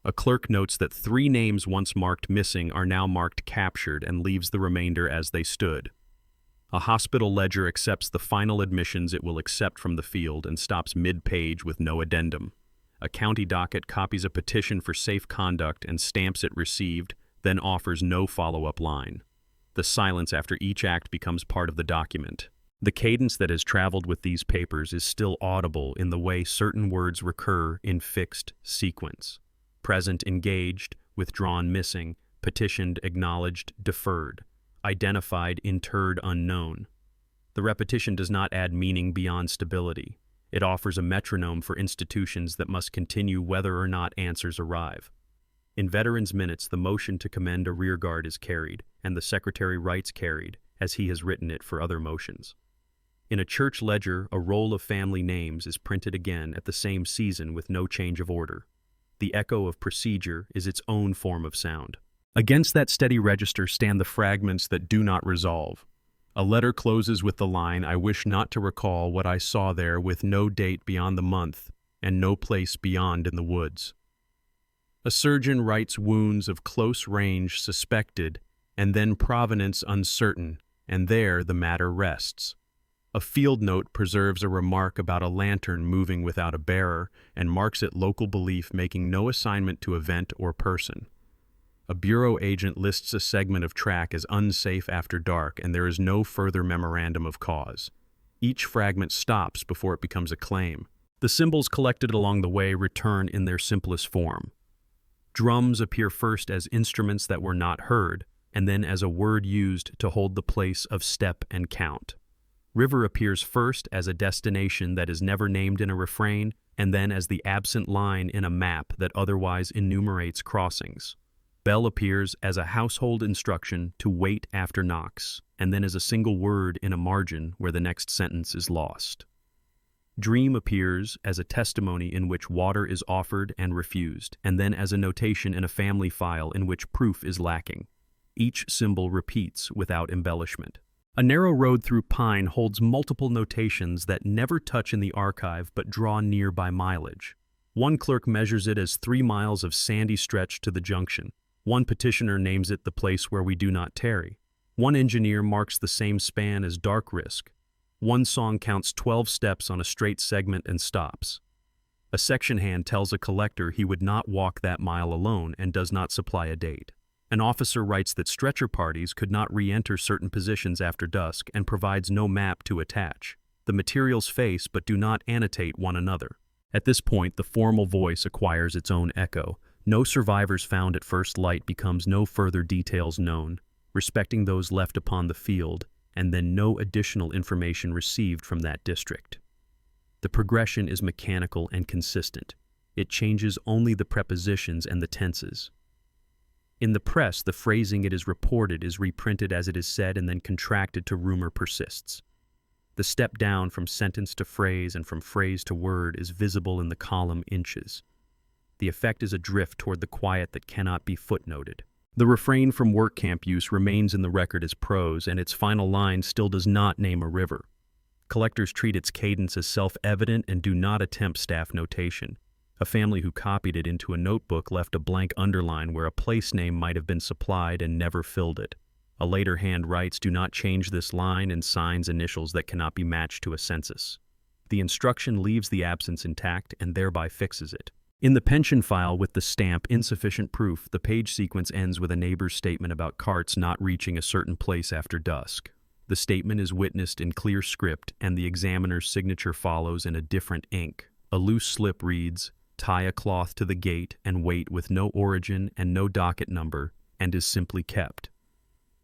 S1: A clerk notes that 3 names once marked missing are now marked captured and leaves the remainder as they stood. A hospital ledger accepts the final admissions it will accept from the field and stops mid-page with no addendum. A county docket copies a petition for safe conduct and stamps it received, then offers no follow-up line. The silence after each act becomes part of the document. The cadence that has traveled with these papers is still audible in the way certain words recur in fixed sequence. Present, engaged, withdrawn, missing, petitioned, acknowledged, deferred. identified, interred, unknown. The repetition does not add meaning beyond stability. It offers a metronome for institutions that must continue whether or not answers arrive. In Veterans' Minutes, the motion to commend a rearguard is carried, and the Secretary writes carried, as he has written it for other motions. In a church ledger, a roll of family names is printed again at the same season with no change of order. The echo of procedure is its own form of sound. Against that steady register stand the fragments that do not resolve. A letter closes with the line, "I wish not to recall what I saw there, with no date beyond the month, and no place beyond in the woods." A surgeon writes wounds of close range suspected, and then provenance uncertain, and there the matter rests. A field note preserves a remark about a lantern moving without a bearer, and marks it local belief, making no assignment to event or person. A bureau agent lists a segment of track as unsafe after dark, and there is no further memorandum of cause. Each fragment stops before it becomes a claim. The symbols collected along the way return in their simplest form. Drums appear first as instruments that were not heard, and then as a word used to hold the place of step and count. River appears first as a destination that is never named in a refrain, and then as the absent line in a map that otherwise enumerates crossings. Bell appears as a household instruction to wait after knocks, and then as a single word in a margin where the next sentence is lost. Dream appears as a testimony in which water is offered and refused, and then as a notation in a family file in which proof is lacking. Each symbol repeats without embellishment. A narrow road through pine holds multiple notations that never touch in the archive but draw near by mileage. One clerk measures it as 3 miles of sandy stretch to the junction. One petitioner names it the place where we do not tarry. One engineer marks the same span as dark risk. One song counts 12 steps on a straight segment and stops. A section hand tells a collector he would not walk that mile alone and does not supply a date. An officer writes that stretcher parties could not re-enter certain positions after dusk and provides no map to attach. The materials face but do not annotate one another. At this point, the formal voice acquires its own echo. No survivors found at first light becomes no further details known, respecting those left upon the field, and then no additional information received from that district. The progression is mechanical and consistent. It changes only the prepositions and the tenses. In the press, the phrasing "it is reported" is reprinted as it is said and then contracted to "rumor persists." The step down from sentence to phrase and from phrase to word is visible in the column inches. The effect is a drift toward the quiet that cannot be footnoted. The refrain from work camp use remains in the record as prose, and its final line still does not name a river. Collectors treat its cadence as self-evident and do not attempt staff notation. A family who copied it into a notebook left a blank underline where a place name might have been supplied and never filled it. A later hand writes, "Do not change this line," and signs initials that cannot be matched to a census. The instruction leaves the absence intact and thereby fixes it. In the pension file with the stamp "insufficient proof," the page sequence ends with a neighbor's statement about carts not reaching a certain place after dusk. The statement is witnessed in clear script, and the examiner's signature follows in a different ink. A loose slip reads, "Tie a cloth to the gate and wait with no origin and no docket number," and is simply kept.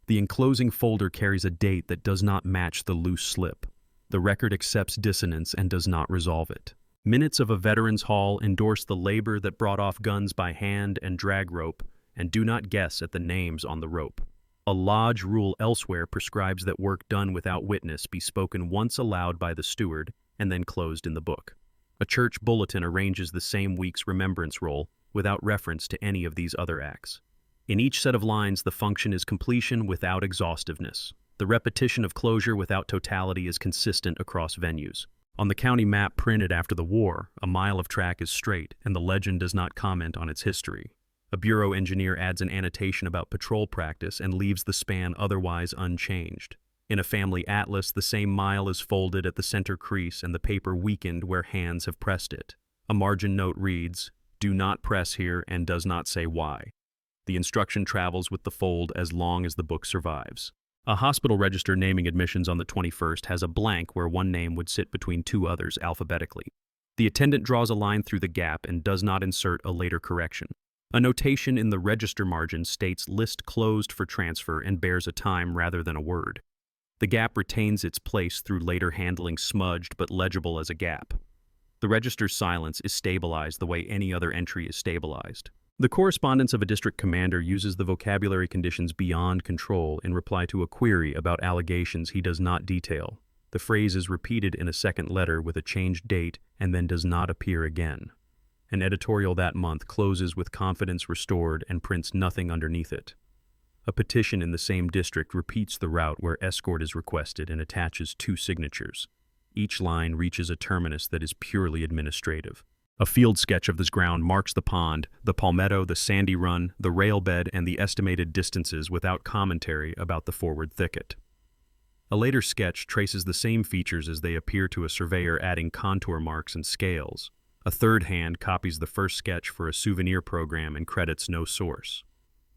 S1: The enclosing folder carries a date that does not match the loose slip. The record accepts dissonance and does not resolve it. Minutes of a veterans' hall endorse the labor that brought off guns by hand and drag rope, and do not guess at the names on the rope. A lodge rule elsewhere prescribes that work done without witness be spoken once aloud by the steward and then closed in the book. A church bulletin arranges the same week's remembrance roll without reference to any of these other acts. In each set of lines, the function is completion without exhaustiveness. The repetition of closure without totality is consistent across venues. On the county map printed after the war, a mile of track is straight, and the legend does not comment on its history. A bureau engineer adds an annotation about patrol practice and leaves the span otherwise unchanged. In a family atlas, the same mile is folded at the center crease and the paper weakened where hands have pressed it. A margin note reads, "Do not press here," and does not say why. The instruction travels with the fold as long as the book survives. A hospital register naming admissions on the 21st has a blank where one name would sit between two others alphabetically. The attendant draws a line through the gap and does not insert a later correction. A notation in the register margin states list closed for transfer and bears a time rather than a word. The gap retains its place through later handling smudged but legible as a gap. The register's silence is stabilized the way any other entry is stabilized. The correspondence of a district commander uses the vocabulary conditions beyond control in reply to a query about allegations he does not detail. The phrase is repeated in a second letter with a changed date and then does not appear again. An editorial that month closes with confidence restored and prints nothing underneath it. A petition in the same district repeats the route where escort is requested and attaches 2 signatures. Each line reaches a terminus that is purely administrative. A field sketch of this ground marks the pond, the palmetto, the sandy run, the rail bed, and the estimated distances without commentary about the forward thicket. A later sketch traces the same features as they appear to a surveyor, adding contour marks and scales. A third hand copies the first sketch for a souvenir program and credits no source.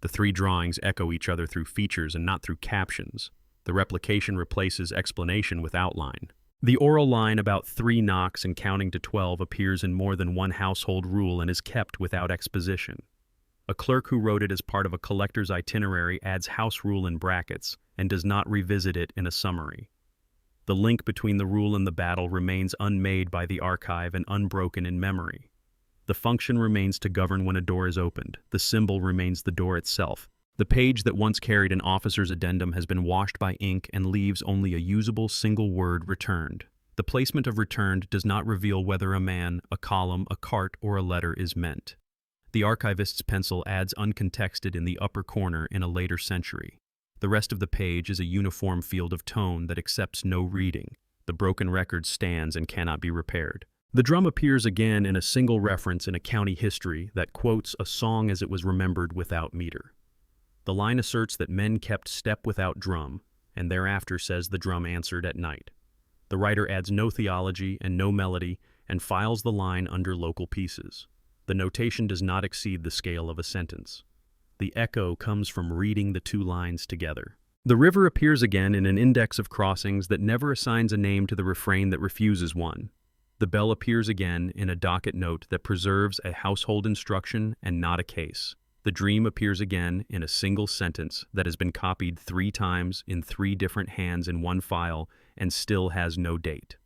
S1: The 3 drawings echo each other through features and not through captions. The replication replaces explanation with outline. The oral line about 3 knocks and counting to 12 appears in more than one household rule and is kept without exposition. A clerk who wrote it as part of a collector's itinerary adds house rule in brackets and does not revisit it in a summary. The link between the rule and the battle remains unmade by the archive and unbroken in memory. The function remains to govern when a door is opened. The symbol remains the door itself. The page that once carried an officer's addendum has been washed by ink and leaves only a usable single word, returned. The placement of returned does not reveal whether a man, a column, a cart, or a letter is meant. The archivist's pencil adds uncontexted in the upper corner in a later century. The rest of the page is a uniform field of tone that accepts no reading. The broken record stands and cannot be repaired. The drum appears again in a single reference in a county history that quotes a song as it was remembered without meter. The line asserts that men kept step without drum, and thereafter says the drum answered at night. The writer adds no theology and no melody and files the line under local pieces. The notation does not exceed the scale of a sentence. The echo comes from reading the 2 lines together. The river appears again in an index of crossings that never assigns a name to the refrain that refuses one. The bell appears again in a docket note that preserves a household instruction and not a case. The dream appears again in a single sentence that has been copied 3 times in 3 different hands in one file and still has no date.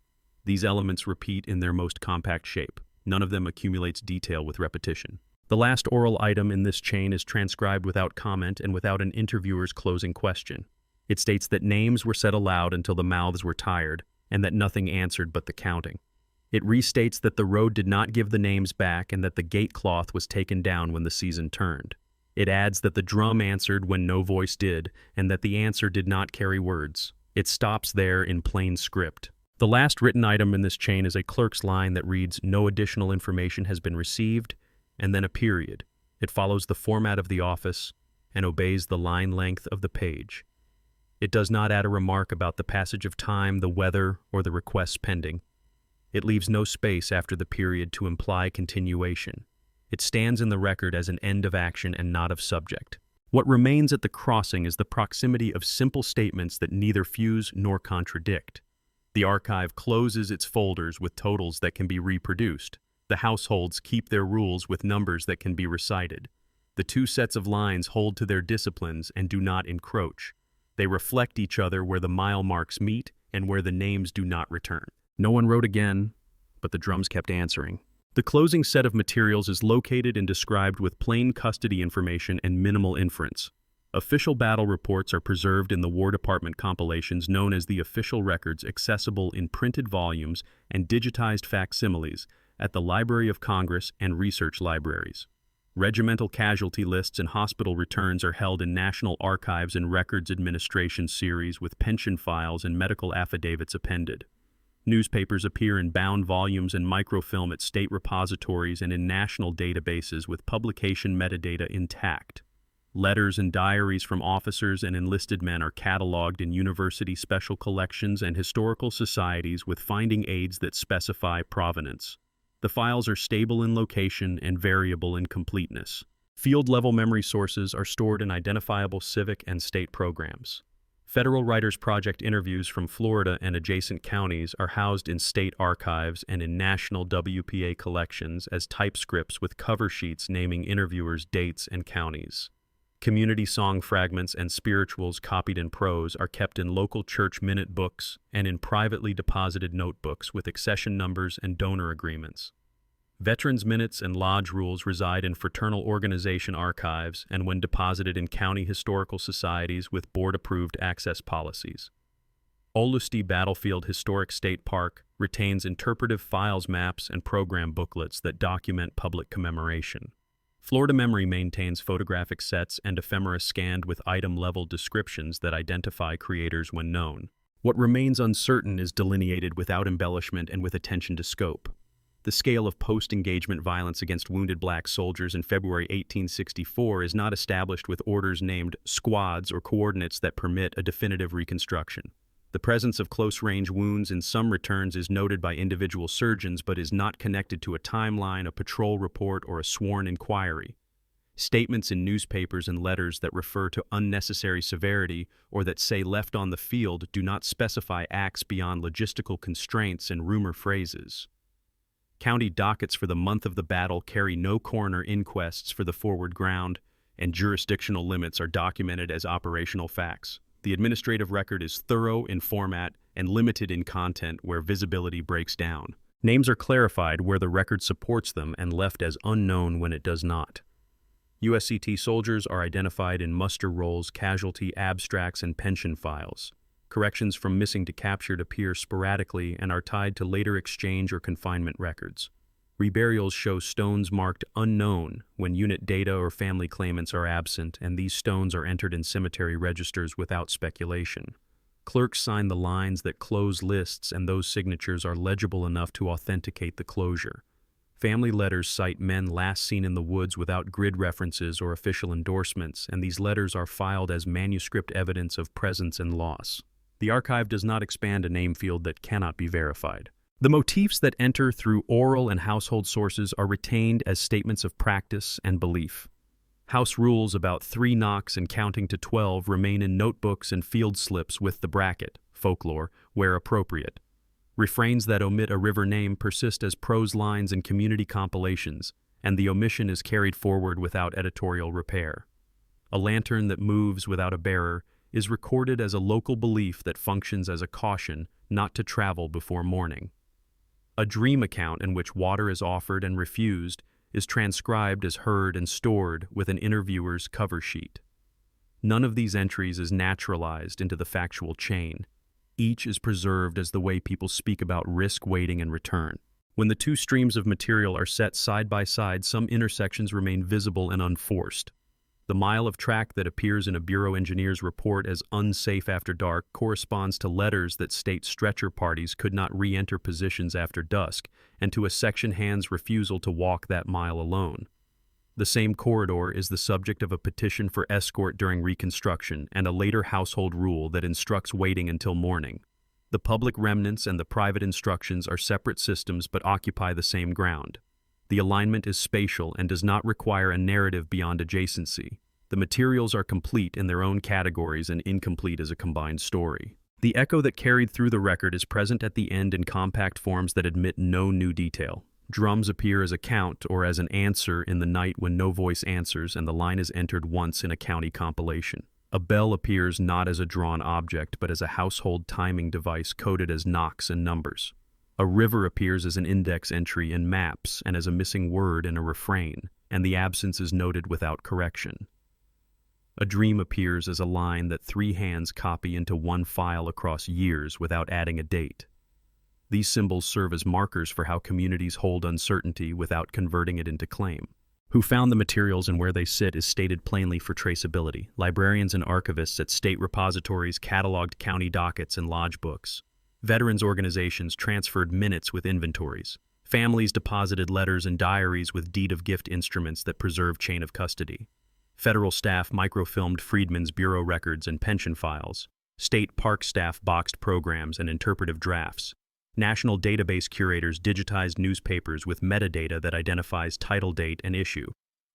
S1: These elements repeat in their most compact shape. None of them accumulates detail with repetition. The last oral item in this chain is transcribed without comment and without an interviewer's closing question. It states that names were said aloud until the mouths were tired and that nothing answered but the counting. It restates that the road did not give the names back and that the gate cloth was taken down when the season turned. It adds that the drum answered when no voice did and that the answer did not carry words. It stops there in plain script. The last written item in this chain is a clerk's line that reads, "No additional information has been received," and then a period. It follows the format of the office and obeys the line length of the page. It does not add a remark about the passage of time, the weather, or the requests pending. It leaves no space after the period to imply continuation. It stands in the record as an end of action and not of subject. What remains at the crossing is the proximity of simple statements that neither fuse nor contradict. The archive closes its folders with totals that can be reproduced. The households keep their rules with numbers that can be recited. The 2 sets of lines hold to their disciplines and do not encroach. They reflect each other where the mile marks meet and where the names do not return. No one wrote again, but the drums kept answering. The closing set of materials is located and described with plain custody information and minimal inference. Official battle reports are preserved in the War Department compilations known as the official records, accessible in printed volumes and digitized facsimiles at the Library of Congress and research libraries. Regimental casualty lists and hospital returns are held in National Archives and Records Administration series with pension files and medical affidavits appended. Newspapers appear in bound volumes and microfilm at state repositories and in national databases with publication metadata intact. Letters and diaries from officers and enlisted men are cataloged in university special collections and historical societies with finding aids that specify provenance. The files are stable in location and variable in completeness. Field-level memory sources are stored in identifiable civic and state programs. Federal Writers Project interviews from Florida and adjacent counties are housed in state archives and in national WPA collections as typescripts with cover sheets naming interviewers' dates and counties. Community song fragments and spirituals copied in prose are kept in local church minute books and in privately deposited notebooks with accession numbers and donor agreements. Veterans' minutes and lodge rules reside in fraternal organization archives and when deposited in county historical societies with board-approved access policies. Olustee Battlefield Historic State Park retains interpretive files maps and program booklets that document public commemoration. Florida Memory maintains photographic sets and ephemera scanned with item-level descriptions that identify creators when known. What remains uncertain is delineated without embellishment and with attention to scope. The scale of post-engagement violence against wounded black soldiers in February 1864 is not established with orders named squads or coordinates that permit a definitive reconstruction. The presence of close-range wounds in some returns is noted by individual surgeons but is not connected to a timeline, a patrol report, or a sworn inquiry. Statements in newspapers and letters that refer to unnecessary severity or that say left on the field do not specify acts beyond logistical constraints and rumor phrases. County dockets for the month of the battle carry no coroner inquests for the forward ground, and jurisdictional limits are documented as operational facts. The administrative record is thorough in format and limited in content where visibility breaks down. Names are clarified where the record supports them and left as unknown when it does not. USCT soldiers are identified in muster rolls, casualty abstracts, and pension files. Corrections from missing to captured appear sporadically and are tied to later exchange or confinement records. Reburials show stones marked unknown when unit data or family claimants are absent, and these stones are entered in cemetery registers without speculation. Clerks sign the lines that close lists, and those signatures are legible enough to authenticate the closure. Family letters cite men last seen in the woods without grid references or official endorsements, and these letters are filed as manuscript evidence of presence and loss. The archive does not expand a name field that cannot be verified. The motifs that enter through oral and household sources are retained as statements of practice and belief. House rules about 3 knocks and counting to 12 remain in notebooks and field slips with the bracket, folklore, where appropriate. Refrains that omit a river name persist as prose lines in community compilations, and the omission is carried forward without editorial repair. A lantern that moves without a bearer is recorded as a local belief that functions as a caution not to travel before morning. A dream account in which water is offered and refused is transcribed as heard and stored with an interviewer's cover sheet. None of these entries is naturalized into the factual chain. Each is preserved as the way people speak about risk, waiting, and return. When the 2 streams of material are set side by side, some intersections remain visible and unforced. The mile of track that appears in a Bureau engineer's report as unsafe after dark corresponds to letters that state stretcher parties could not re-enter positions after dusk, and to a section hand's refusal to walk that mile alone. The same corridor is the subject of a petition for escort during Reconstruction and a later household rule that instructs waiting until morning. The public remnants and the private instructions are separate systems but occupy the same ground. The alignment is spatial and does not require a narrative beyond adjacency. The materials are complete in their own categories and incomplete as a combined story. The echo that carried through the record is present at the end in compact forms that admit no new detail. Drums appear as a count or as an answer in the night when no voice answers and the line is entered once in a county compilation. A bell appears not as a drawn object but as a household timing device coded as knocks and numbers. A river appears as an index entry in maps and as a missing word in a refrain, and the absence is noted without correction. A dream appears as a line that 3 hands copy into one file across years without adding a date. These symbols serve as markers for how communities hold uncertainty without converting it into claim. Who found the materials and where they sit is stated plainly for traceability. Librarians and archivists at state repositories cataloged county dockets and lodge books. Veterans organizations transferred minutes with inventories. Families deposited letters and diaries with deed-of-gift instruments that preserve chain of custody. Federal staff microfilmed Freedmen's Bureau records and pension files. State park staff boxed programs and interpretive drafts. National database curators digitized newspapers with metadata that identifies title date and issue.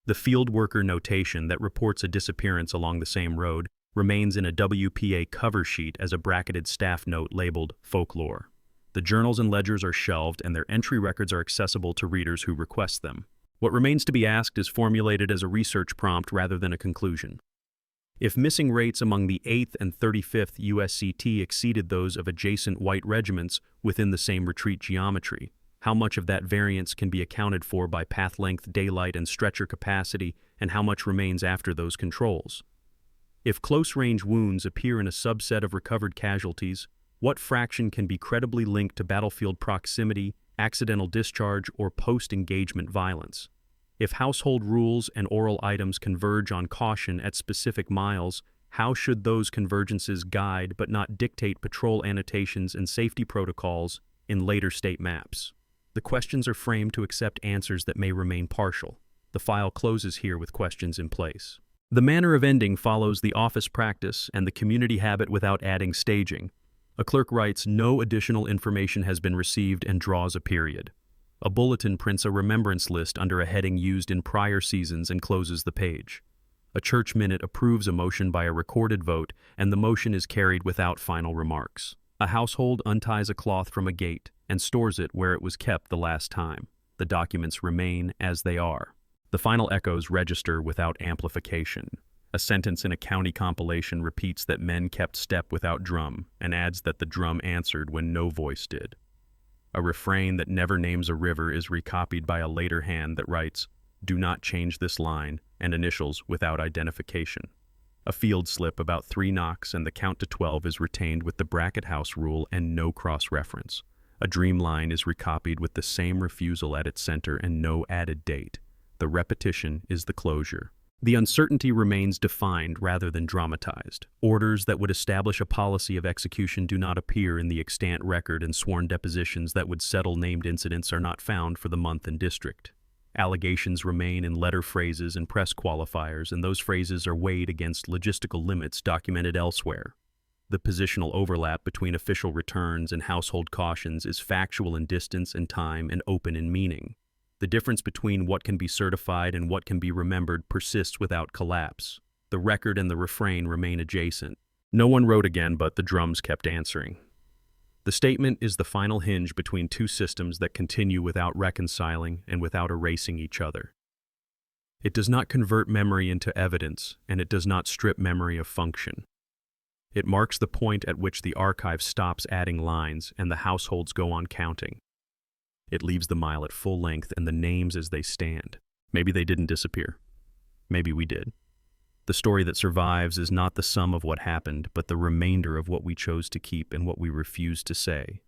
S1: The field worker notation that reports a disappearance along the same road remains in a WPA cover sheet as a bracketed staff note labeled Folklore. The journals and ledgers are shelved, and their entry records are accessible to readers who request them. What remains to be asked is formulated as a research prompt rather than a conclusion. If missing rates among the 8th and 35th USCT exceeded those of adjacent white regiments within the same retreat geometry, how much of that variance can be accounted for by path length, daylight, and stretcher capacity, and how much remains after those controls? If close-range wounds appear in a subset of recovered casualties, what fraction can be credibly linked to battlefield proximity, accidental discharge, or post-engagement violence? If household rules and oral items converge on caution at specific miles, how should those convergences guide but not dictate patrol annotations and safety protocols in later state maps? The questions are framed to accept answers that may remain partial. The file closes here with questions in place. The manner of ending follows the office practice and the community habit without adding staging. A clerk writes, "No additional information has been received," and draws a period. A bulletin prints a remembrance list under a heading used in prior seasons and closes the page. A church minute approves a motion by a recorded vote, and the motion is carried without final remarks. A household unties a cloth from a gate and stores it where it was kept the last time. The documents remain as they are. The final echoes register without amplification. A sentence in a county compilation repeats that men kept step without drum and adds that the drum answered when no voice did. A refrain that never names a river is recopied by a later hand that writes, "Do not change this line," and initials without identification. A field slip about 3 knocks and the count to 12 is retained with the bracket house rule and no cross-reference. A dream line is recopied with the same refusal at its center and no added date. The repetition is the closure. The uncertainty remains defined rather than dramatized. Orders that would establish a policy of execution do not appear in the extant record, and sworn depositions that would settle named incidents are not found for the month and district. Allegations remain in letter phrases and press qualifiers, and those phrases are weighed against logistical limits documented elsewhere. The positional overlap between official returns and household cautions is factual in distance and time and open in meaning. The difference between what can be certified and what can be remembered persists without collapse. The record and the refrain remain adjacent. No one wrote again, but the drums kept answering. The statement is the final hinge between two systems that continue without reconciling and without erasing each other. It does not convert memory into evidence, and it does not strip memory of function. It marks the point at which the archive stops adding lines and the households go on counting. It leaves the mile at full length and the names as they stand. Maybe they didn't disappear. Maybe we did. The story that survives is not the sum of what happened, but the remainder of what we chose to keep and what we refused to say.